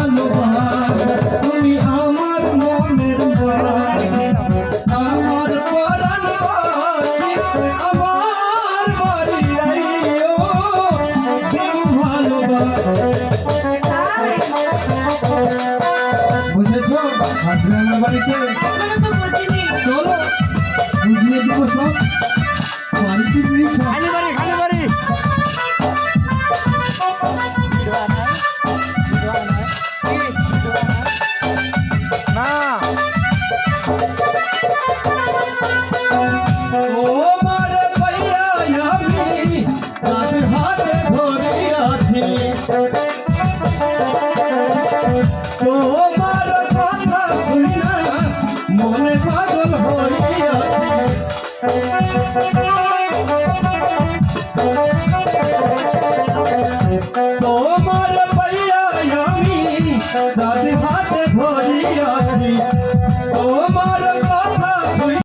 ভালোবাসা তুমি আমার মনের মাঝে আমার পরাণ পাখি আমার বাড়ি আইও দেব ভালোবাসা বুঝেছো আসবে আমার বাড়িতে চলো বুঝিয়ে দিব সব বাড়িতে নিয়ে খালি বাড়ি না তোমার পাইয়া আমি রাত হাতে ধরে আছি তোমার কথা শুনা মনে পাগল হইয়াছি তোমার পাইয়া আমি রাত হাতে ধরে আছি